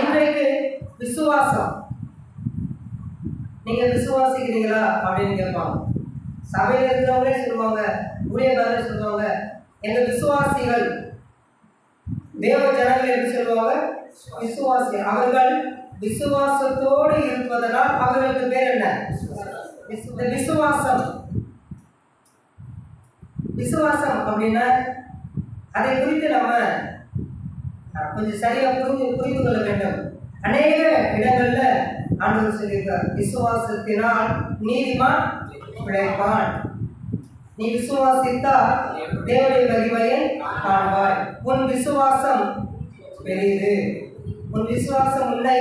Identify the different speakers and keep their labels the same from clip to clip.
Speaker 1: இன்றைக்கு விசுவாசம், நீங்க விசுவாசிக்கிறீங்களா அப்படின்னு கேட்பாங்க. சபையில் இருக்கிறவங்களே சொல்லுவாங்க, ஊழியக்காரர் சொல்லுவாங்க, எங்க விசுவாசிகள். தேவ ஜனங்கள் எப்படி சொல்லுவாங்க? விசுவாசி. அவர்கள் விசுவாசத்தோடு இருப்பதனால் அவர்களுக்கு பேர் என்ன? விசுவாசம். விசுவாசம் அப்படின்னா அதை குறித்து நம்ம கொஞ்சம் சரியா புரிந்து கொள்ள வேண்டும். அநேக இடங்கள்ல ஆண்டவர் சொல்லியிருக்கார், விசுவாசத்தினால் நீதிமான் பிழைப்பான். நீ விசுவாசித்தால் தேவனுடைய மகிமையை காண்பாய். உன் விசுவாசம் பெரியது, உன் விசுவாசம் உன்னை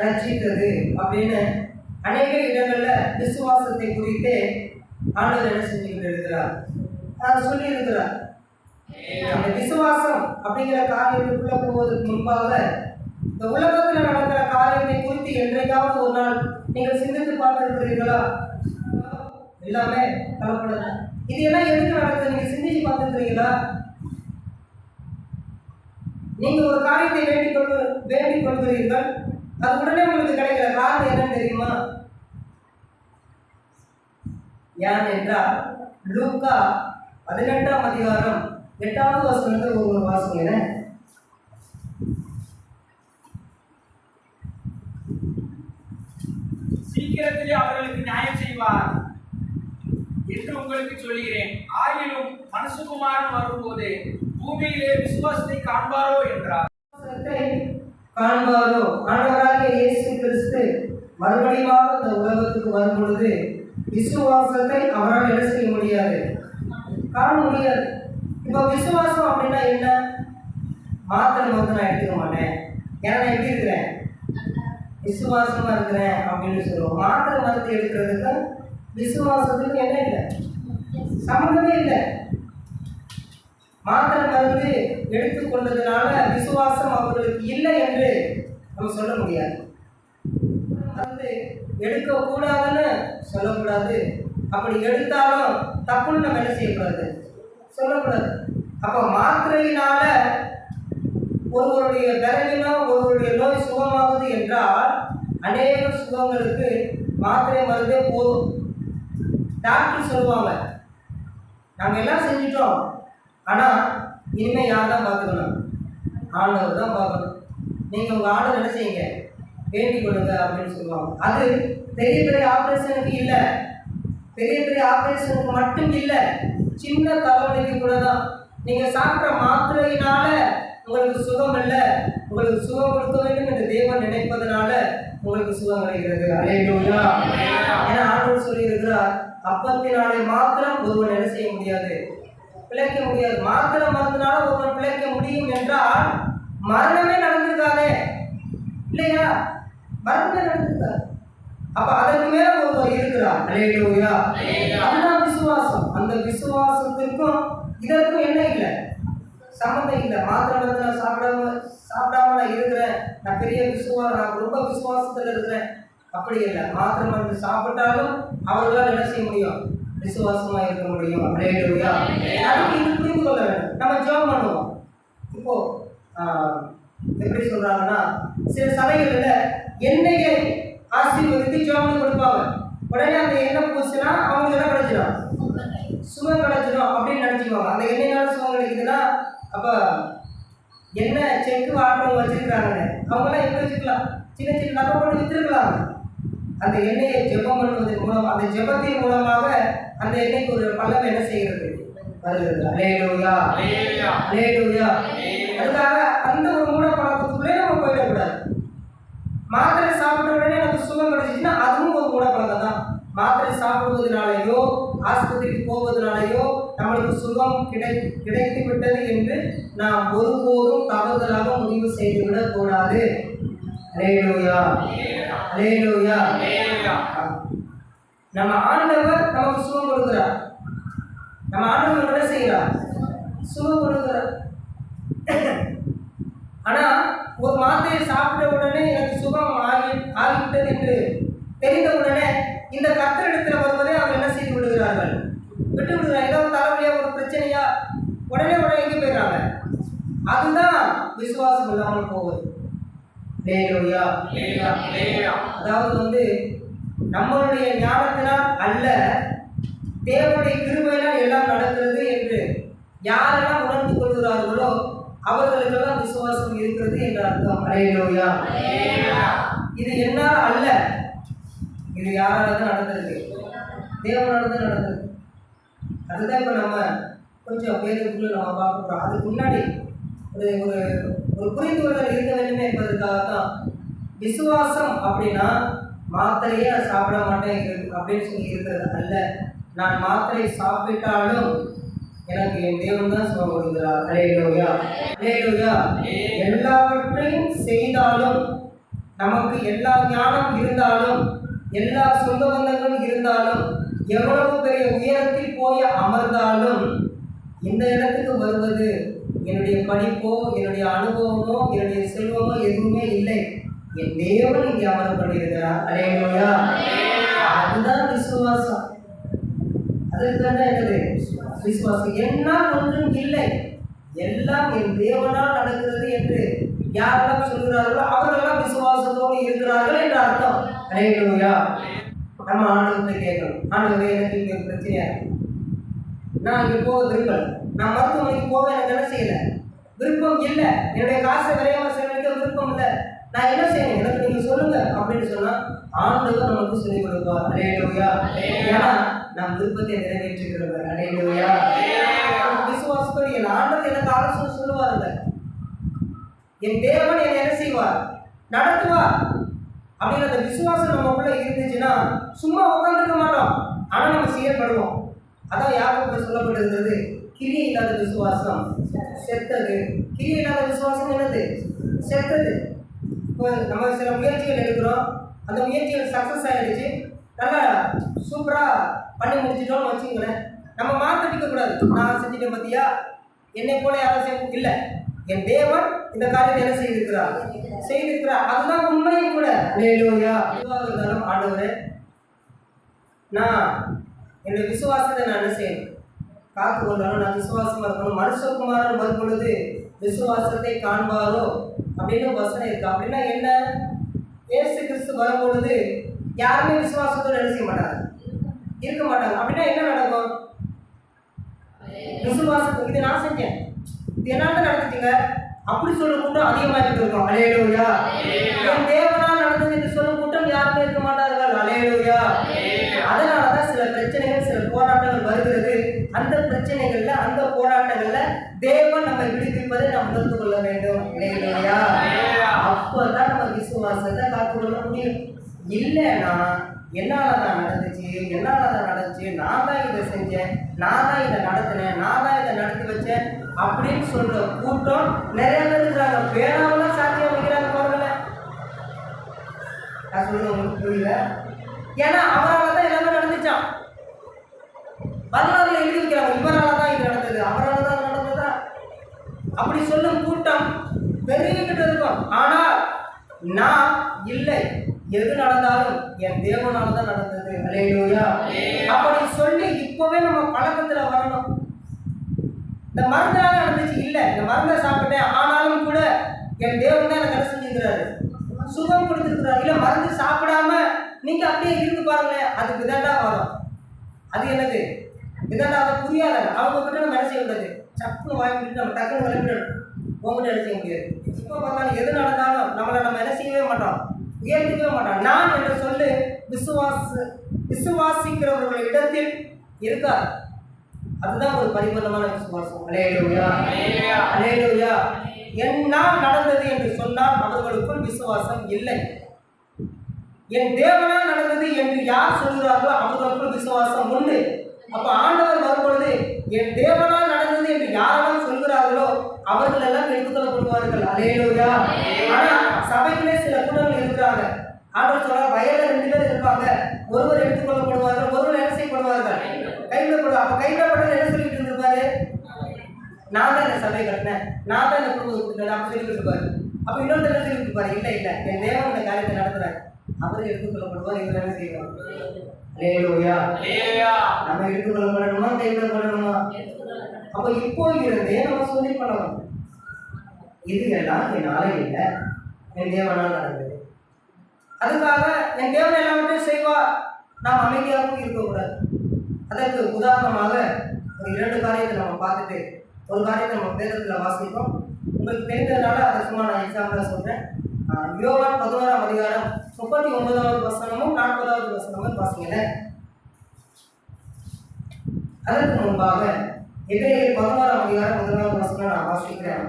Speaker 1: ரட்சித்தது அப்படின்னு அநேக இடங்கள்ல விசுவாசத்தை குறித்து ஆண்டவர் என்ன செஞ்சுக்கிட்டு இருக்கிறார், சொல்லி இருக்கிறார். அந்த விசுவாசம் அப்படிங்கிற காரியத்துக்குள்ள போவதற்கு முன்பாக இந்த உலகத்தில் நடக்கிற காரியத்தை குறித்து என்றைக்காவது ஒரு நாள் நீங்கள் சிந்தித்து பார்த்திருக்கிறீர்களா? எல்லாமே கலப்படம். இது எல்லாம் எதுக்கு நடக்குது நீங்க சிந்திச்சு பார்த்துக்கிறீங்களா? நீங்க ஒரு காரியத்தை வேண்டிக் கொள்கிறீர்கள், அது உடனே உங்களுக்கு கிடைக்கிற காரணம் என்னன்னு தெரியுமா? ஏன் என்றால் லூக்கா 18ஆம் அதிகாரம் 8வது வசனத்தை ஒரு வாசிங்க.
Speaker 2: சீக்கிரத்திலே அவர்களுக்கு நியாயம் செய்வார் என்று உங்களுக்கு சொல்கிறேன். ஆயினும் மனுஷகுமாரன் வரும்போது பூமியிலே விசுவாசத்தை காண்பாரோ என்றார்.
Speaker 1: காண்பாரோ? ஆண்டவராகிய இயேசு கிறிஸ்து மறுபடியும் இந்த உலகத்துக்கு வரும் பொழுது விசுவாசத்தை அவரால் என்ன செய்ய முடியாது, காண முடியாது. இப்போ விசுவாசம் அப்படின்னா என்ன? மாத்திரை மருந்து நான் எடுத்துக்க மாட்டேன், ஏன்னா நான் எப்படி இருக்கிறேன், விசுவாசமா இருக்கிறேன் அப்படின்னு சொல்லுவோம். மாத்திரை மருந்து எடுக்கிறதுக்கு விசுவாசத்துக்கு என்ன இல்லை, சம்மந்தமே இல்லை. மாத்திரை மருந்து எடுத்துக்கொண்டதுனால விசுவாசம் அவர்களுக்கு இல்லை என்று நம்ம சொல்ல முடியாது. மருந்து எடுக்கக்கூடாதுன்னு சொல்லக்கூடாது, அப்படி எடுத்தாலும் தப்புன்னு நம்ம என்ன செய்யக்கூடாது, சொல்லக்கூடாது. அப்போ மாத்திரையினால ஒருவருடைய பலவீனம், ஒருவருடைய நோய் சுகமாகுது என்றால் அநேக சுகங்களுக்கு மாத்திரை மருந்தே போதும். டாக்டர் சொல்லுவாங்க, நாங்கள் எல்லாம் செஞ்சிட்டோம், ஆனால் இனிமேல் யார் தான் பார்த்துக்கணும், ஆண்டவர் தான் பார்க்கணும், நீங்கள் உங்கள் ஆண்டவர் என்ன செய்யுங்க, வேண்டிக் கொள்ளுங்க அப்படின்னு சொல்லுவாங்க. அது பெரிய பெரிய ஆப்ரேஷனுக்கு இல்லை, பெரிய பெரிய ஆப்ரேஷனுக்கு மட்டும் இல்லை, சின்ன தலைவலிக்கு கூட தான். நீங்கள் சாப்பிட்ற மாத்திரையினால உங்களுக்கு சுகம் இல்லை, உங்களுக்கு சுகம் கொடுக்க வேண்டும் என்று தேவன் நினைப்பதனால உங்களுக்கு சுகம் கிடைக்கிறது. அல்லேலூயா. ஏன்னா ஆண்டவர் சொல்லி இருக்கிறார், அப்பத்தினாலே மாத்திரம் ஒருவன் என்ன செய்ய முடியாது, பிழைக்க முடியாது. மாத்திரை மருந்தினால ஒருவன் பிழைக்க முடியும் என்றால் மரணமே நடந்திருக்காதே, இல்லையா? மரணமே நடந்திருக்காது. அப்ப அதற்கு மேல ஒருவர் இருக்கிறார். அல்லேலூயா. அதுதான் விசுவாசம். அந்த விசுவாசத்திற்கும் இதற்கும் என்ன இல்லை, சம்மந்தம் இல்லை. மாத்திரை மருந்து நான் சாப்பிடாம நான் இருக்கிறேன், நான் பெரிய நான் ரொம்ப விசுவாசத்தில் இருக்கிறேன், அப்படி இல்லை. மாத்திரை மருந்து சாப்பிட்டாலும் அவர்களால் என்ன செய்ய முடியும், விசுவாசமா இருக்க முடியும். அல்லேலூயா. அதுக்கு இது புரிந்து கொள்ள வேண்டும். நம்ம ஜெபம் பண்ணுவோம். இப்போ எப்படி சொல்றாங்கன்னா, சில சபைகளில் எண்ணெயை ஆசீர்வதித்து ஜெபம் கொடுப்பாங்க. உடனே அந்த எண்ணெய் பூசினா அவங்களுக்கு என்ன கிடைச்சிடும், சுகம் கிடைச்சிடும் அப்படின்னு நினைச்சுக்குவாங்க. அந்த எண்ணெய்னால சுகம் கிடைக்குதுன்னா அப்போ என்ன செக்கு வாட்டர் வச்சிருக்கிறாங்க, அவங்களாம் எப்படி வச்சுக்கலாம், சின்ன சின்ன நகை போட்டு வித்துருக்கலாம். அந்த எண்ணெயை ஜெபம் பண்ணுவதன் மூலம், அந்த ஜெபத்தின் மூலமாக அந்த எண்ணெய்க்கு ஒரு பள்ளம் என்ன செய்கிறது, வருகிறது. அல்லேலூயா. அல்லேலூயா. அதுக்காக அந்த ஒரு மூட பழக்கத்துக்குள்ளே நம்ம போயிடக்கூடாது. மாத்திரை சாப்பிட்ட உடனே நமக்கு சுகம் கிடைச்சிச்சுன்னா அதுவும் ஒரு மூட பழக்கம் தான். மாத்திரை சாப்பிடுவதனாலேயோ ஆஸ்பத்திரிக்கு போவதனாலேயோ நம்மளுக்கு சுகம் கிடைத்து விட்டது என்று நாம் ஒருபோதும் தவறுதலாக முடிவு செய்துவிடக் கூடாது. அல்லேலூயா. அல்லேலூயா. நம்ம ஆண்டவர் நமக்கு சுகம் கொடுக்கிறார். நம்ம ஆண்டவர் என்ன செய்கிறார், சுகம் கொடுக்கிறார். ஆனா ஒரு மாத்திரையை சாப்பிட்ட உடனே எனக்கு சுகம் ஆகிவிட்டது என்று தெரிந்த உடனே இந்த கர்த்தரிடத்தில் வருவதை அவர் என்ன செய்து விடுகிறார்கள், விட்டு விடுகிறார். ஏதாவது தலைவலியா ஒரு பிரச்சனையா உடனே எங்கே போயிடுறாங்க. அதுதான் விசுவாசம் இல்லாமல் போவது. அல்லேலூயா. அதாவது நம்மளுடைய ஞானத்தினால் அல்ல, தேவனுடைய கிருபையினால் எல்லாம் நடக்கிறது என்று யாரெல்லாம் உணர்ந்து கொள்கிறார்களோ அவர்களுக்கெல்லாம் விசுவாசம் இருக்கிறது என்ற அர்த்தம். அல்லேலூயா. இது என்னால் அல்ல, இது யாரால தான் நடந்திருக்கு? தேவனால தான் நடந்திருக்கு. அதுதான் இப்போ நம்ம கொஞ்சம் பேருக்குள்ள நம்ம பார்க்குறோம். அதுக்கு முன்னாடி ஒரு ஒரு ஒரு புரிந்துகொள்தல் இருக்க வேண்டுமே என்பதற்காக தான் விசுவாசம் அப்படின்னா மாத்திரையே நான் சாப்பிட மாட்டேன் அப்படின்னு சொல்லி இருக்கிறது அல்ல. நான் மாத்திரை சாப்பிட்டாலும் எனக்கு என் தேவன் தான் சுகம் கொடுக்கிறார். அல்லேலூயா. அல்லேலூயா. எல்லாவற்றையும் செய்தாலும், நமக்கு எல்லா ஞானம் இருந்தாலும், எல்லா சொந்த பந்தங்களும் இருந்தாலும், எவ்வளவு பெரிய உயரத்தில் போய் அமர்ந்தாலும், இந்த இடத்துக்கு வருவது என்னுடைய படிப்போ, என்னுடைய அனுபவமோ, என்னுடைய செல்வமோ எதுவுமே இல்லை. என் தேவன் இங்கே அமர பண்ணியிருக்கிறார். அல்லேலூயா. அதுதான் விசுவாசம். அதுக்கு தான் என்னது விசுவாசம். என்னால் ஒன்றும் இல்லை, எல்லாம் என் தேவனால் நடக்கிறது என்று யாரெல்லாம் சொல்கிறார்களோ அவர்களெல்லாம் விசுவாசத்தோடு இருக்கிறார்கள் என்று அர்த்தம். அல்லேலூயா. நம்ம ஆண்டவர்கிட்ட கேட்கணும், ஆண்டவரே எனக்கு இங்கே பிரச்சனையா இருக்கு, நான் இங்கே போக விரும்பல, நான் மருத்துவமனைக்கு போக எனக்கு என்ன செய்யல, விருப்பம் இல்லை, என்னுடைய காசை விரைவாக செலவழிக்க விருப்பம் இல்லை, நான் என்ன செய்யணும், எனக்கு நீங்க சொல்லுங்க அப்படின்னு சொன்னா ஆண்டவர் நமக்கு சொல்லிக் கொடுப்பார். அல்லேலூயா. ஏன்னா நம் விருப்பத்தை நிறைவேற்றுகிறவர். அல்லேலூயா. விசுவாசத்தோடு என் ஆண்டவர் எனக்கு ஆலோசனை சொல்லுவார்கள். என் தேவன் என்னை என்ன செய்வார், நடத்துவார் அப்படின்னு அந்த விசுவாசம் நமக்குள்ள இருந்துச்சுன்னா சும்மா உட்காந்துருக்க மாட்டோம், ஆனால் நம்ம செயல்படுவோம். அதான் யாக்கோபுல சொல்லப்பட்டிருக்கிறது, கிரியை இல்லாத விசுவாசம் செத்தது. கிரியை இல்லாத விசுவாசம் என்னது? செத்தது. இப்போ நம்ம சில முயற்சிகள் எடுக்கிறோம், அந்த முயற்சிகள் சக்ஸஸ் ஆகிடுச்சு, நல்லா சூப்பராக பண்ணி முடிச்சிட்டோம்னு வச்சுங்களேன், நம்ம மாற்றிக்கக்கூடாது. நான் செஞ்சுட்டேன் பார்த்தியா, என்னை போல யாரும் செய்ய இல்லை, என் தேவன் இந்த காரியத்தை என்ன செய்திருக்கிறார், அதுதான் உண்மையும் கூட. அல்லேலூயா. எதுவாக இருந்தாலும் ஆண்டவரே, நான் என்னுடைய விசுவாசத்தை நான் என்ன செய்யணும், காத்து கொண்டாலும் நான் விசுவாசமாக இருக்கணும். மனுஷகுமாரன் வரும் பொழுது விசுவாசத்தை காண்பாரோ அப்படின்னு வசனம் இருக்கு. அப்படின்னா என்ன? இயேசு கிறிஸ்து வரும்பொழுது யாருமே விசுவாசத்தோடு என்ன செய்ய மாட்டாங்க, இருக்க மாட்டாங்க. அப்படின்னா என்ன நடக்கும்? விசுவாசத்துக்கு இது நான் செஞ்சேன், இது என்னால நடந்துச்சுங்க அப்படி சொல்லும் கூட்டம் அதிகமாகிட்டு இருக்கும். அல்லேலூயா. என் தேவனால் நடந்தது என்று சொல்லும் கூட்டம் யாருமே இருக்க மாட்டார்கள். அல்லேலூயா. அதனாலதான் சில பிரச்சனைகள், சில போராட்டங்கள் வருகிறது. அந்த பிரச்சனைகள்ல, அந்த போராட்டங்கள்ல தேவன் நம்மை விடுவிப்பதை நாம் உணர்ந்து கொள்ள வேண்டும். அல்லேலூயா. அப்பதான் நம்ம விசுவாசத்தை காத்துக்கொள்ள முடியும். இல்லைன்னா என்னாலதான் நடந்துச்சு, நான் தான் இதை செஞ்சேன், நான் தான் இதை நடத்தினேன், நான் தான் இதை நடத்தி வச்சேன் அப்படின்னு சொல்ற கூட்டம் நிறைய பேர் இருக்கிறாங்க. பேராவெல்லாம் சாத்தியம் வைக்கிறாங்க பாருங்கள. நான் சொல்றது உங்களுக்கு புரியல? ஏன்னா அவரால் தான் எல்லாமே நடந்துச்சான். வரலாறுல எழுதி வைக்கிறாங்க, இவரால தான் இது நடந்தது, அவரால் தான் நடந்ததா அப்படி சொல்லும் கூட்டம் பெருகிக்கிட்டு இருக்கும். ஆனால் நான் இல்லை, எது நடந்தாலும் என் தேவனால தான் நடந்தது. அல்லேலூயா. அப்படி சொல்லி இப்பவே நம்ம பழக்கத்துல வரணும். இந்த மருந்தால நடந்துச்சு இல்லை, இந்த மருந்தை சாப்பிட்டேன், ஆனாலும் கூட என் தேவன் தான் எனக்கு என்ன செஞ்சிருக்கிறாரு, சுகம் கொடுத்துருக்கிறார். இல்லை மருந்து சாப்பிடாம நீங்க அப்படியே இருந்து பாருங்களேன், அது விதண்டா வரும். அது என்னது விதண்டா? அதை புரியாத அவங்க கிட்ட நம்ம என்ன செய்ய கூடாது, சப்புன்னு வாங்கிட்டு நம்ம டக்குன்னு விளம்பிடணும். உங்ககிட்ட என்ன செய்ய முடியாது. இப்போ பார்த்தாலும் எது நடந்தாலும் நம்ம என்ன செய்யவே மாட்டோம், உயர்த்திக்கவே மாட்டோம். நான் என்று சொல்லு விசுவாசிக்கிறவர்கள் இடத்தில் இருக்கார். அதுதான் ஒரு பரிபூர்ணமான விசுவாசம். அல்லேலூயா. அல்லேலூயா. என்னால் நடந்தது என்று சொன்னால் அவர்களுக்குள் விசுவாசம் இல்லை. என் தேவனால் நடந்தது என்று யார் சொல்கிறார்களோ அவர்களுக்குள் விசுவாசம் உண்டு. அப்ப ஆண்டவர் வரும்பொழுது என் தேவனால் நடந்தது என்று யாரெல்லாம் சொல்கிறார்களோ அவர்கள் எல்லாம் எடுத்துக்கொள்ளப்படுவார்கள். அல்லேலூயா. ஆனா சபையிலே சில கூட்டங்கள் இருக்கிறாங்க. ஆண்டவர் சொல்றார், வயல்ல 2 பேர் இருப்பாங்க, ஒருவர் எடுத்துக்கொள்ளப்படுவார்கள், ஒருவர் என்ன செய்யப்படுவார்கள், கைவிடப்படுவார். அப்ப கைவிடப்பட்டது என்ன சொல்லிட்டு இருந்திருப்பாரு, நான் தான் இந்த சபை கட்டினேன், நான் தான் இந்த குடும்பத்தை கொடுத்தேன் அப்படி சொல்லிட்டு இருப்பாரு. அப்ப இன்னொரு என்ன சொல்லிட்டு இருப்பாரு, இல்லை என் தேவன் இந்த காரியத்தை நடத்துறாரு, அவரை எடுத்துக்கொள்ளப்படுவார், இவர் என்ன செய்வார். அல்லேலூயா. நம்ம எடுத்துக்கொள்ளப்படணுமா கைவிடப்படணுமா? அப்ப இப்போ இருந்தே நம்ம சொல்லி பண்ணணும், இது எல்லாம் என்னால இல்லை, என் தேவனால் நடந்தது. அதுக்காக என் தேவன் எல்லாவற்றையும் செய்வார், நாம் அமைதியாகவும் இருக்கக்கூடாது. அதற்கு உதாரணமாக ஒரு 2 காரியத்தை நம்ம பார்த்துட்டு ஒரு காரியத்தை நம்ம வேதத்தில் வாசிப்போம். உங்களுக்கு தெரிந்ததுனால அதை சும்மா நான் எக்ஸாம்பிளாக சொல்கிறேன். யோவான் 11ஆம் அதிகாரம் 39வது வசனமும் 40வது வசனமும் வாசிங்களேன். அதற்கு முன்பாக எபிரேயர் 11ஆம் அதிகாரம் 1வது வசனம் நான் வாசிக்கிறேன்.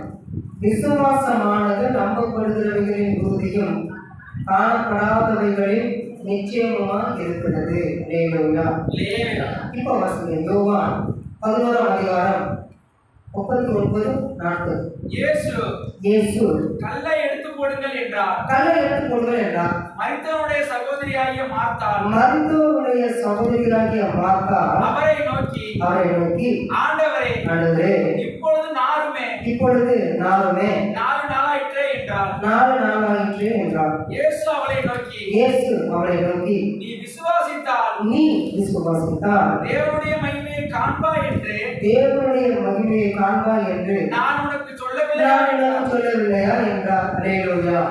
Speaker 1: விசுவாசமானது நம்பப்படுகிறவைகளின் உறுதியும் காணப்படாதவைகளின் நிச்சயமுமா இருக்கிறது. இப்ப வாசிங்க யோவான் 11ஆம் அதிகாரம் 39-40. இயேசு
Speaker 2: கல்லை எடுத்து போடுங்கள் என்றார். மரித்தவனுடைய சகோதரியாகிய மார்த்தா அவரை நோக்கி ஆண்டவரே இப்பொழுது நாருமே 4 நாளாயிற்றே என்றார். இயேசு அவளை நோக்கி நீ விசுவாசித்தால் தேவனுடைய மகிமையை காண்பாய் என்று நான் உனக்கு சொல்லவில்லையா
Speaker 1: என்றார். அல்லேலூயா.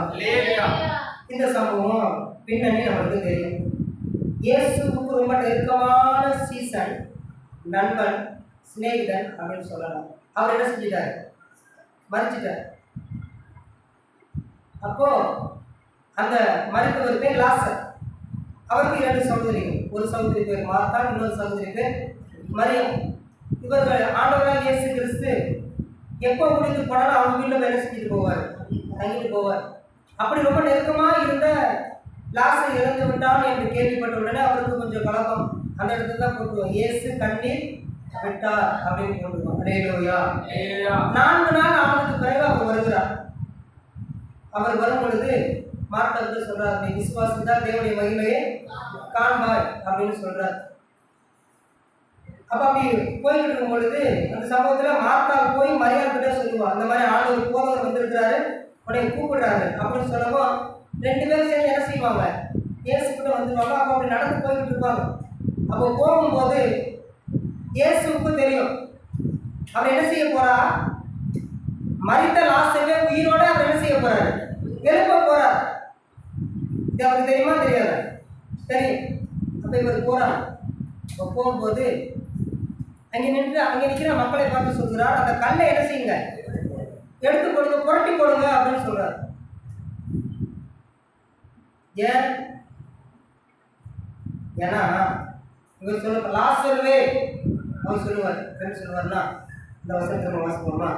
Speaker 1: இந்த சம்பவம் பின்னணி நமக்கு தெரியும். இயேசுவுக்கு ரொம்ப நெருக்கமான சீசன், நண்பன், சிநேகிதன் அப்படின்னு சொல்லலாம். அவர் என்ன செஞ்சிட்டார்? மரிச்சிட்டார். அப்போ அந்த மரித்தவர் பேர் லாசர். அவருக்கு 2 சகோதரிகள். ஒரு சகோதரி பேர் மார்த்தா, இன்னொரு சகோதரி பேர் மரியம். இவர்கள் ஆண்டவராக இயேசு கிறிஸ்து எப்போ முடிந்து போனாலும் அவங்க வீட்டில் வேலை செஞ்சுட்டு போவார், தங்கிட்டு போவார். அப்படி ரொம்ப நெருக்கமாக இருந்த லாசர் இறந்து விட்டான் என்று கேள்விப்பட்ட உடனே அவருக்கு கொஞ்சம் கலக்கம். அந்த இடத்துல தான் போட்டுருவோம், இயேசு கண்ணீர் விட்டார் அப்படின்னு போட்டுருவோம். அல்லேலூயா. 4 நாள் ஆனதுக்கு பிறகு அவர் வருகிறார். அவர் வரும் பொழுது மார்த்தாவுக்கு சொல்றார், நீ விசுவாசித்தால் தேவனுடைய மகிமையை காண்பாய் அப்படின்னு சொல்றார். அப்ப அப்படி போய்கிட்டு இருக்கும் பொழுது அந்த சம்பவத்துல மார்த்தா போய் மரியாதை கிட்ட சொல்லுவா, அந்த மாதிரி ஆண்டவர் போதவர் வந்திருக்கிறாரு, உடனே கூப்பிடுறாரு அப்படின்னு சொல்லவும் 2 பேரும் சேர்ந்து என்ன செய்வாங்க? இயேசு கிட்ட வந்துருவாங்க. அப்போ அப்படி நடந்து போய்கிட்டு இருப்பாங்க. அப்போ போகும்போது இயேசுவுக்கு தெரியும் அவர் என்ன செய்ய போறா, மரித்த லாசரே உயிரோட அவர் என்ன செய்ய போறாரு? எழுப்ப போறார். இது அவருக்கு தெரியுமா தெரியாது? தெரியும். அப்ப இவர் போறார். போகும்போது அங்கே நிற்கிற மக்களை பார்த்து சொல்கிறார், அந்த கல்லை என்ன செய்யுங்க? எடுத்து கொடுங்க, புரட்டி கொடுங்க அப்படின்னு சொல்றார். ஏன்னா இவர் சொல்ல லாசருவே அவர் சொல்லுவார். என்ன சொல்லுவார்னா, இந்த வசனத்தை வாசிப்போமா?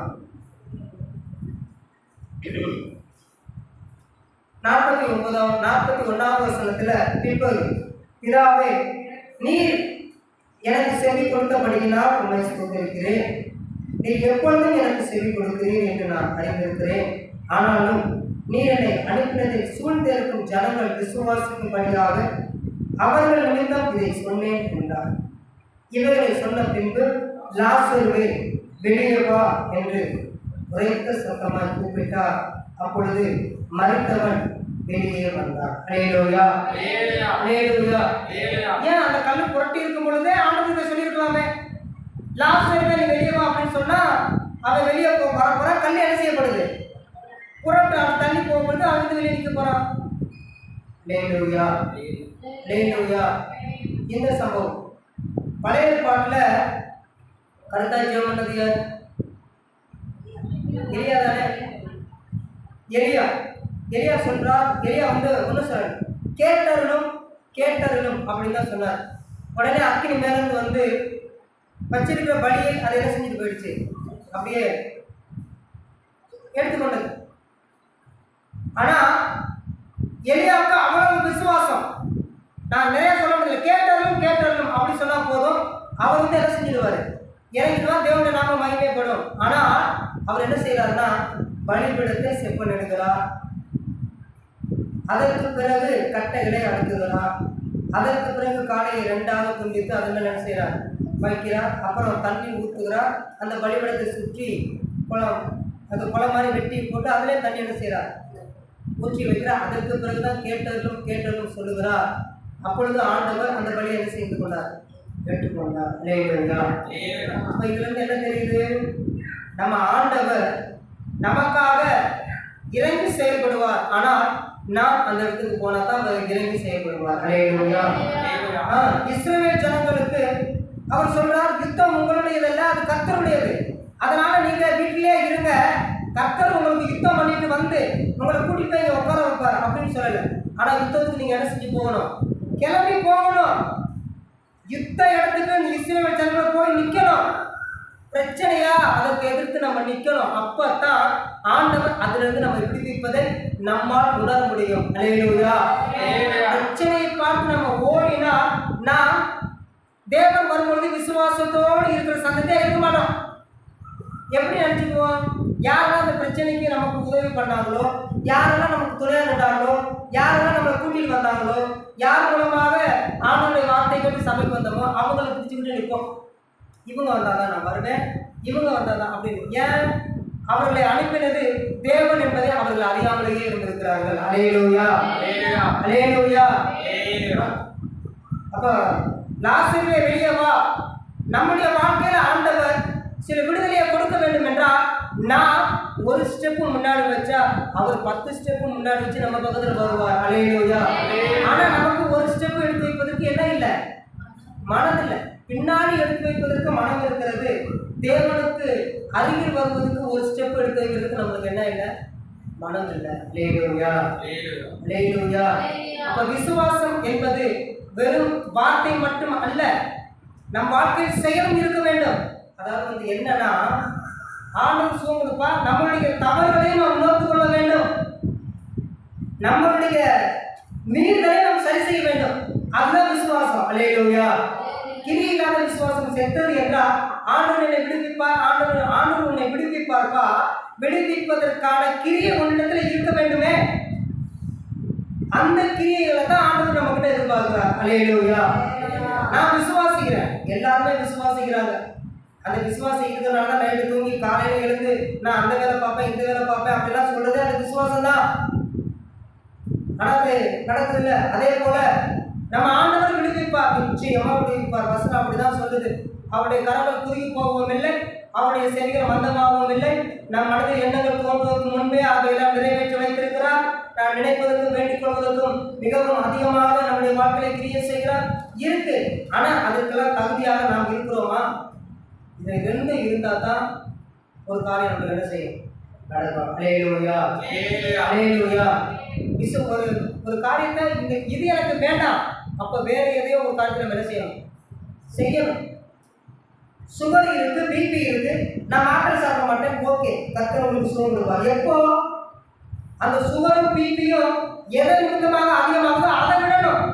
Speaker 1: 41வது வசனத்துல பின்பகு, பிதாவே நீர் எனக்கு செவி கொடுத்தபடியினால் உண்மை ஸ்தோத்திரிக்கிறேன். நீர் எப்பொழுதும் எனக்கு செவி கொடுக்கிறீர் என்று நான் அறிந்திருக்கிறேன். ஆனாலும் நீர் என்னை அனுப்பினதை சூழ்ந்திருக்கும் ஜனங்கள் விசுவாசிக்கும்படியாக அவர்கள் நிமித்தம் இதை சொன்னேன் என்றார். இவர்களை சொன்ன பின்பு லாசருவே வெளியே வா என்று உரைத்த சத்தமாய் கூப்பிட்டார். அப்பொழுது மரித்தவன் வெளியே வந்தார். அல்லேலூயா. அல்லேலூயா. ஏன் அந்த கல்லு புரட்டி இருக்கும் பொழுதே ஆண்டவர் சொல்லியிருக்கலாமே, லாசருவே நீ வெளியே வா அப்படின்னு சொன்னா அவன் வெளியே வர கல்லு என்ன செய்யப்படுது? புரட்டு. அவன் தண்ணி போகும்போது அவனுக்கு வெளியே நிற்க போறான். அல்லேலூயா. அல்லேலூயா. இந்த சம்பவம் பழைய ஏற்பாட்டில் கருத்தாய் ஜெபம் பண்ணது யார்? எலியா தானே? எலியா சொல்றார். எலியா ஒன்றும் சொல்றாரு, கேட்டருளும் அப்படின்னு தான் சொன்னார். உடனே அக்கினி மேலிருந்து வந்து வச்சிருக்கிற பலியை அதை என்ன செஞ்சுட்டு போயிடுச்சு, அப்படியே எடுத்துக்கொண்டது. ஆனா எலியாவுக்கு அவ்வளவு விசுவாசம். நான் நிறைய சொல்ல முடியல, கேட்டருளும் அப்படி சொன்னா போதும், அவர் வந்து என்ன செஞ்சிடுவாரு, இறங்கிடுவார், தேவனுடைய நாம மகிமைப்படும். ஆனா அவர் என்ன செய்யறாருன்னா பலிபீடத்தை செப்பனிடுகிறார். அதற்கு பிறகு கட்டைகளை அடுக்குகிறார். அதற்கு பிறகு காலையை 2ஆக துண்டித்து அதன் என்ன செய்கிறார், வைக்கிறார். அப்புறம் தண்ணி ஊற்றுகிறார். அந்த பலிபீடத்தை சுற்றி குளம் மாதிரி வெட்டி போட்டு அதிலே தண்ணி என்ன செய்கிறார், ஊற்றி வைக்கிறார். அதற்கு பிறகுதான் கேட்டருளும் சொல்லுகிறார். அப்பொழுது ஆண்டவர் அந்த பலியை என்ன செய்து கொண்டார், கேட்டுக்கொண்டார். அப்ப இதுல இருந்து என்ன தெரியுது, நம்ம ஆண்டவர் நமக்காக இறங்கி செயல்படுவார். ஆனால் நாம் அந்த இடத்துக்கு போனா தான் அவர் இறங்கி செயல்படுவார். அல்லேலூயா. இஸ்ரவேல் ஜனங்களுக்கு அவர் சொல்றார், யுத்தம் உங்களுடையதல்ல, அது கர்த்தருடையது. அதனால நீங்க வீட்டிலே இருங்க, கர்த்தர் உங்களுக்கு யுத்தம் பண்ணிட்டு வந்து உங்களை கூட்டிட்டு போய் உட்கார வைப்பார் அப்படின்னு சொல்லல. ஆனா யுத்தத்துக்கு நீங்க என்ன செஞ்சு போகணும்? கிளம்பி போகணும். யுத்த இடத்துக்கு இஸ்ரவேல் ஜனங்கள் போய் நிக்கணும். பிரச்சனையா அதற்கு எதிர்த்து நம்ம நிக்கணும். அப்பதான் ஆண்டவர் அதுல இருந்து நம்ம விடுவிப்பதை நம்மால் உணர முடியும். அல்லேலூயா. பிரச்சனையை பார்த்து நம்ம ஓடினா நாம் தேவன் வரும்பொழுது விசுவாசத்தோடு இருக்கிற சந்தத்தை இருக்க மாட்டோம். எப்படி நினைச்சுக்குவோம்? யாரெல்லாம் அந்த பிரச்சனைக்கு நமக்கு உதவி பண்ணாங்களோ, யாரெல்லாம் நமக்கு துணை நின்றாங்களோ, யாரெல்லாம் நம்மளை கூட்டிட்டு வந்தாங்களோ, யார் மூலமாக ஆண்டவருடைய வார்த்தை கேட்டு சபைக்கு வந்தோமோ அவங்களை பிடிச்சுக்கிட்டு நிற்போம். இவங்க வந்தாதான் நான் வருவேன், இவங்க வந்தாதான் அப்படின்னு. ஏன்? அவர்களை அனுப்பினது தேவன் என்பதை அவர்கள் அறியாமலேயே இருந்திருக்கிறார்கள். அல்லேலூயா. அல்லேலூயா. அப்ப லாசருவே வெளியே வா. நம்முடைய வாழ்க்கையில ஆண்டவர் சில விடுதலையை கொடுக்க வேண்டும் என்றால் நான் ஒரு ஸ்டெப்பு முன்னாடி வச்சா அவர் 10 ஸ்டெப்பு முன்னாடி வச்சு நம்ம பக்கத்தில் வருவார். அல்லேலூயா. ஆனா நமக்கு ஒரு ஸ்டெப் எடுத்து வைப்பதற்கு என்ன இல்லை? மனம் இல்லை. பின்னாடி எடுத்து வைப்பதற்கு மனம் இருக்கிறது. தேவனுக்கு அருகில் வருவதற்கு ஒரு ஸ்டெப் எடுத்து வைக்கிறதுக்கு நம்மளுக்கு என்ன இல்லை? மனம் இல்லை. அல்லேலூயா. அல்லேலூயா. அப்ப விசுவாசம் என்பது வெறும் வார்த்தை மட்டும் அல்ல, நம் வாழ்க்கையில் செயலும் இருக்க வேண்டும். அதாவது என்னன்னா, ஆண்டவர் சுகம் கொடுப்பா, நம்மளுடைய தவறுகளையும் நாம் உணர்ந்து கொள்ள வேண்டும், நம்மளுடைய மீறுதலை நாம் சரி செய்ய வேண்டும். அதுதான் விசுவாசம். அல்லேலூயா. கிரியை இல்லாத விசுவாசம் செத்தது என்றால் ஆண்டவர் என்னை விடுவிப்பார், ஆண்டவர் உன்னை விடுவிப்பார்ப்பா. விடுவிப்பதற்கான கிரியை உன்னிடத்தில் இருக்க வேண்டுமே. அந்த கிரியைகளை தான் ஆண்டவர் நம்ம கிட்ட எதிர்பார்க்கிறார். அல்லேலூயா. நான் விசுவாசிக்கிறேன், எல்லாருமே விசுவாசிக்கிறாங்க. அந்த விசுவாசம் இருக்கிறதுனால தான் நைட்டு தூங்கி காலையில எழுந்து நான் அந்த வேலை பார்ப்பேன், இந்த வேலை பார்ப்பேன் அப்படிலாம் சொல்றது அந்த விசுவாசம் தான். ஆனா அது நடக்குது இல்லை. அதே போல நம்ம ஆண்டவர் விடுவிப்பார், நிச்சயமா விடுவிப்பார். வசனம் அப்படிதான் சொல்லுது. அவருடைய கரங்கள் குறுகி போகவும் இல்லை, அவருடைய செவிகள் மந்தமாகவும் இல்லை. நம் மனதில் எண்ணங்கள் தோன்றுவதற்கு முன்பே அவையெல்லாம் நிறைவேற்றி வைத்திருக்கிறார். நாம் நினைப்பதற்கும் வேண்டிக் கொள்வதற்கும் மிகவும் அதிகமாக நம்முடைய வாழ்க்கையை கிரியை செய்கிறார் இருக்கு. ஆனா அதுக்கெல்லாம் தகுதியாக நாம் இருக்கிறோமா? இதை ரெண்டு இருந்தா தான் ஒரு காரியம் நம்ம என்ன செய்யும்? நடக்கும். அல்லேலூயா. அல்லேலூயா. ஒரு காரியத்தை இது எனக்கு வேண்டாம், அப்ப வேற எதையோ ஒரு காரியத்தை நம்ம என்ன செய்யணும்? சுகர் இருக்கு, பிபி இருக்கு, நான் மாத்திரை சாப்பிட மாட்டேன், ஓகே, கர்த்தர் உங்களுக்கு சுகம் கொடுப்பார். எப்போ அந்த சுகரும் பிபியும் எதை நிமித்தமாக அதிகமாகுதோ அதை விடணும்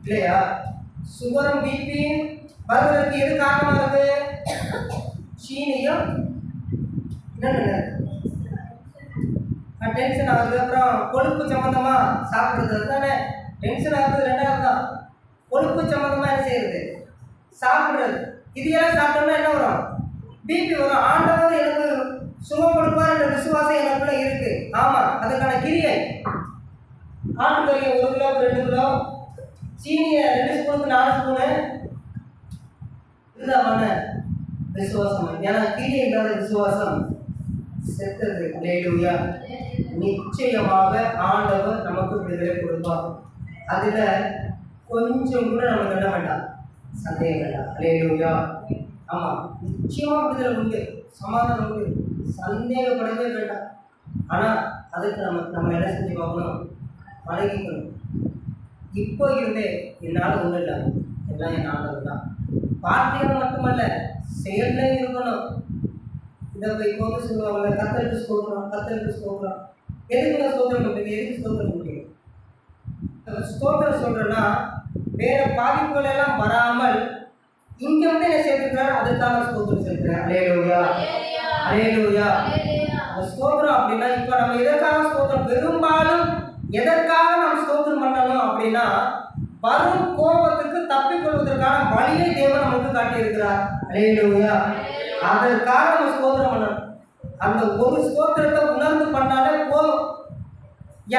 Speaker 1: இல்லையா? சுகரும் பிபியும் வருவதற்கு எது காரணமா இருக்கு? சீனியும் டென்ஷன் ஆகுது. அப்புறம் கொழுப்பு சம்பந்தமா சாப்பிடுறது தானே டென்ஷன் ஆகுது. ரெண்டாவது தான் கொழுப்பு சம்பந்தமா என்ன செய்யறது? சாப்பிடுறது. இது எல்லாம் சாப்பிட்டோம்னா என்ன வரும்? பிபி வரும். ஆண்டவர் எனக்கு சுகம் கொடுப்பார் என்ற விசுவாசம் எனக்குள்ள இருக்கு. ஆமா, அதுக்கான கிரியை. ஆட்டுக்கறியை 1 கிலோ 2 கிலோ, சீனியை 2 ஸ்பூனுக்கு 4 ஸ்பூனு, இதுதான் விசுவாசம். ஏன்னா கிரியை இல்லாத விசுவாசம் செத்தது. அல்லேலூயா. நிச்சயமாக ஆண்டவர் நமக்கு விடுதலை கொடுப்பார். அதுல கொஞ்சம் கூட நமக்கு என்ன வேண்டாம், சந்தேகம் வேண்டாம். அல்லேலூயா. ஆமா, நிச்சயமா விடுதலை உண்டு, சமாதானம் உண்டு, சந்தேகப்படவே வேண்டாம். ஆனா அதுக்கு நம்ம என்ன செஞ்சு பார்க்கணும்? பழகிக்கணும். இப்போ இருந்தே என்னால் ஒன்றும் இல்லை, எல்லாம் என் ஆண்டவர் தான். வார்த்தைகள் மட்டுமல்ல, செயல்ல இருக்கணும். இதை இப்போ சொல்லுவாங்க, கத்தருக்கு ஸ்தோத்திரம், கத்தருக்கு ஸ்தோத்திரம். எதுக்கு நான் ஸ்தோத்திரம் பண்ணுறீங்க? எதுக்கு ஸ்தோத்திரம் பண்ணுறீங்க? ஸ்தோத்திரம் சொல்றேன்னா வேற பாதிப்புகள் எல்லாம் வராமல் இங்க வந்து என்ன சேர்த்துக்கிறாரு, அதுக்காக ஸ்தோத்திரம் சேர்க்கிறேன். அல்லேலூயா. அல்லேலூயா. ஸ்தோத்திரம் அப்படின்னா இப்போ நம்ம எதற்காக ஸ்தோத்திரம், பெரும்பாலும் எதற்காக நாம் ஸ்தோத்திரம் பண்ணணும் அப்படின்னா வரும் கோபத்துக்கு தப்பிக்கொள்வதற்கான வழியை தேவன் நமக்கு காட்டியிருக்கிறார். அல்லேலூயா. அதற்காக நம்ம ஸ்தோத்திரம் பண்ணணும். அந்த ஒரு ஸ்தோத்திரத்தை உணர்ந்து பண்ணாலே போதும்.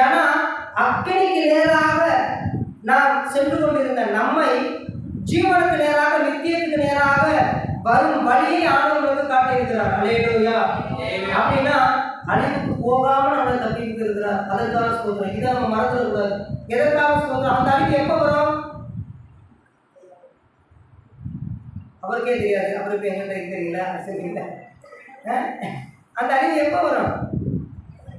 Speaker 1: ஏன்னா அக்கினிக்கு நேராக நாம் சென்று கொண்டிருந்த நம்மை ஜீவனுக்கு நேராக, நித்தியத்துக்கு நேராக வரும் வழியை ஆண்டவர் காட்டியிருக்கிறார். அல்லேலூயா. அப்படின்னா அழிவுக்கு போகாம நம்மளை தப்பித்து இருக்கிறார். அதற்காக ஸ்தோத்திரம். இதை நம்ம மறந்துட கூடாது. எதற்காக ஸ்தோத்திரம்? அந்த அழிவு எப்போ வரும் அவருக்கே தெரியாது. அவருக்கு எங்கிட்ட இருக்கிறீங்களா? சரிங்களா? அந்த அழிவு எப்போ வரும்?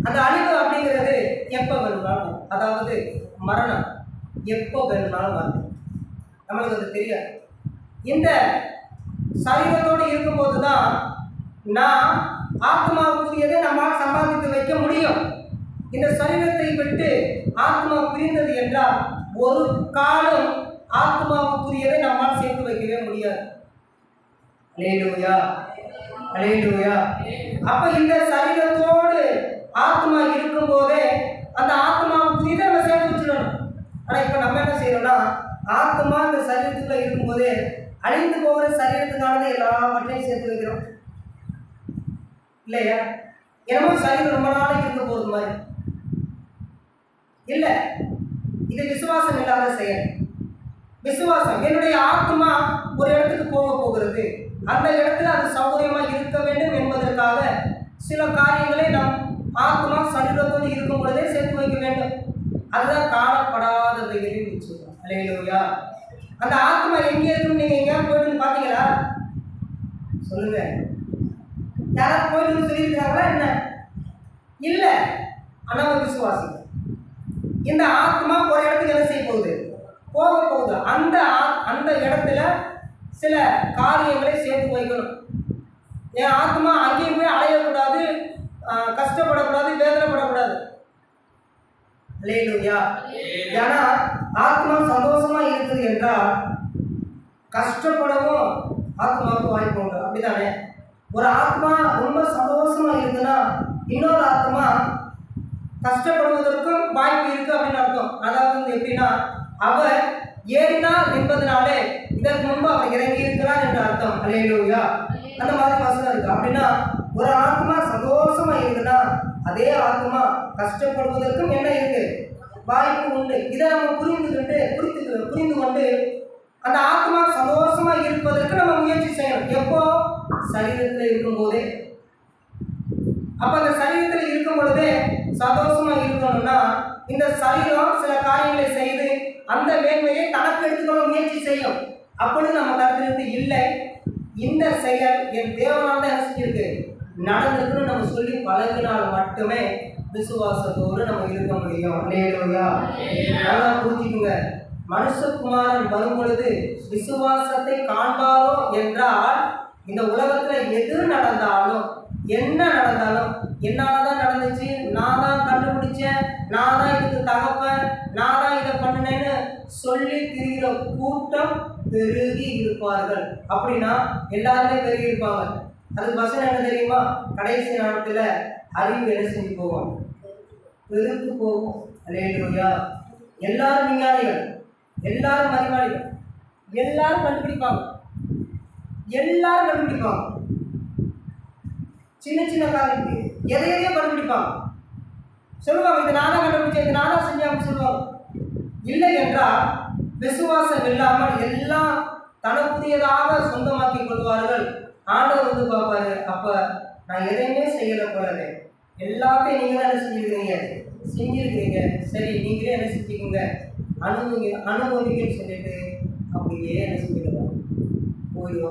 Speaker 1: அந்த அழிவு அப்படிங்கிறது எப்போ வேணும்னாலும், அதாவது மரணம் எப்போ வேணும்னாலும் வரும். நம்மளுக்கு அது தெரியாது. இந்த சரீரத்தோடு இருக்கும்போது தான் நாம் ஆத்மாவுக்குரியதை நம்மால் சம்பாதித்து வைக்க முடியும். இந்த சரீரத்தை விட்டு ஆத்மா பிரிந்தது என்றால் ஒரு காலம் ஆத்மாவுக்குரியதை நம்மால் சேர்த்து வைக்கவே முடியாது. அல்லேலூயா, அல்லேலூயா. அப்ப இந்த சரீரத்தோடு ஆத்மா இருக்கும் போதே அந்த ஆத்மாவுக்குரியதை நம்ம சேர்த்து வச்சிடணும். ஆனா இப்ப நம்ம என்ன செய்யறோம்னா, ஆத்மா இந்த சரீரத்துக்குள்ள இருக்கும்போதே அழிந்து போகிற சரீரத்துக்கானது எல்லாவற்றையும் சேர்த்து வைக்கிறோம் இல்லையா? என்னமோ சரீரம் ரொம்ப நாளைக்கு இருக்க போறது மாதிரி இல்லை. இது விசுவாசம் இல்லாத செயல். விசுவாசம், என்னுடைய ஆத்மா ஒரு இடத்துக்கு போகிறது, அந்த இடத்துல அது சௌகரியமா இருக்க வேண்டும் என்பதற்காக சில காரியங்களை நம் ஆத்மா சரீரத்தோடு இருக்கும் பொழுதே சேர்த்து வைக்க வேண்டும். அதுதான் காணப்படாதவைகளின் நிச்சயம். அல்லேலூயா. அந்த ஆத்மா எங்கே இருக்குன்னு நீங்க எங்கேயாவது போயிட்டு பார்த்தீங்களா? சொல்லுங்க. யாராவது போயிட்டு சொல்லியிருக்கிறாங்களா என்ன? இல்லை. ஆனால் விசுவாசம், இந்த ஆத்மா ஒரு இடத்துக்கு என்ன செய்ய போகுது? போக போகுது. அந்த இடத்துல சில காரியங்களை சேர்த்து வைக்கணும். என் ஆத்மா அங்கேயும் போய் அலையக்கூடாது, கஷ்டப்படக்கூடாது, வேதனைப்படக்கூடாது. அல்லேலூயா. ஏன்னா ஆத்மா சந்தோஷமா இருக்குது என்றால் கஷ்டப்படவும் ஆத்மாவுக்கு வாய்ப்பு உண்டு. அப்படித்தானே? ஒரு ஆத்மா ரொம்ப சந்தோஷமா இருக்குன்னா இன்னொரு ஆத்மா கஷ்டப்படுவதற்கும் வாய்ப்பு இருக்கு அப்படின்னு அர்த்தம். அதாவது எப்படின்னா, அவர் ஏறினார் என்பதனாலே இதற்கு முன்பு அவர் இறங்கி இருக்கிறார் என்று அர்த்தம். அல்லேலூயா. அந்த மாதிரி வசனம் இருக்கு. அப்படின்னா ஒரு ஆத்மா சந்தோஷமா இருக்குன்னா அதே ஆத்மா கஷ்டப்படுவதற்கும் என்ன இருக்கு? வாய்ப்பு உண்டு. இதை நம்ம புரிந்து கொண்டு அந்த ஆத்மா சந்தோஷமா இருப்பதற்கு நம்ம முயற்சி செய்யணும். எப்போ? சரீரத்தில் இருக்கும் போதே. அப்ப அந்த சரீரத்தில் இருக்கும் பொழுதே சந்தோஷமா இருக்கணும்னா இந்த சரீரம் சில காரியங்களை செய்து அந்த மேன்மையை தனக்கு எடுத்துக்கொள்ள முயற்சி செய்யும். அப்பொழுது நம்ம கருத்திலிருந்து இல்லை, இந்த செயல் என் தேவனால தான் என்ன செஞ்சிருக்கு, நடந்திருக்குன்னு நம்ம சொல்லி பழகினால் மட்டுமே விசுவாசத்தோடு நம்ம இருக்க முடியும். அல்லேலூயா. நல்லா புரிஞ்சுக்குங்க. மனுஷகுமாரன் வரும் பொழுது விசுவாசத்தை காண்பாரோ என்றால் இந்த உலகத்துல எது நடந்தாலும் என்ன நடந்தாலும் என்னாலதான் நடந்துச்சு, நான் தான் கண்டுபிடிச்சேன், நான் தான் இதுக்கு தகப்பேன், நான் தான் இதை பண்ணினேன்னு சொல்லி திரிகிற கூட்டம் பெருகி இருப்பார்கள். அப்படின்னா எல்லாருமே பெருகி இருப்பாங்க. அது வசனம் என்ன தெரியுமா? கடைசி நேரத்துல அறிவு என்ன செஞ்சு போவோம்? பெருக்கு போகும். அல்லேலூயா. எல்லாரும் விஞ்ஞானிகள், எல்லாரும் அறிவாளிகள், எல்லாரும் கண்டுபிடிப்பாங்க. சின்ன சின்ன காரியத்துக்கு எதையோ கண்டுபிடிப்பாங்க. சொல்லுவாங்க, இது நானா கண்டுபிடிச்சேன், இது நானா செஞ்சாங்க சொல்லுவாங்க. இல்லை என்றால் விசுவாசம் இல்லாமல் எல்லாம் தனக்குரியதாக சொந்தமாக்கி கொள்வார்கள். ஆண்டவர் வந்து பார்ப்பாரு, அப்ப நான் எதையுமே செய்யல போலவே, எல்லாத்தையும் நீங்க தான் என்ன செஞ்சிருக்கிறீங்க, சரி நீங்களே என்ன செஞ்சுக்கோங்க, அனுபவிங்கன்னு சொல்லிட்டு அப்படியே என்ன செஞ்சிருவாங்க, போயிடுவாங்க.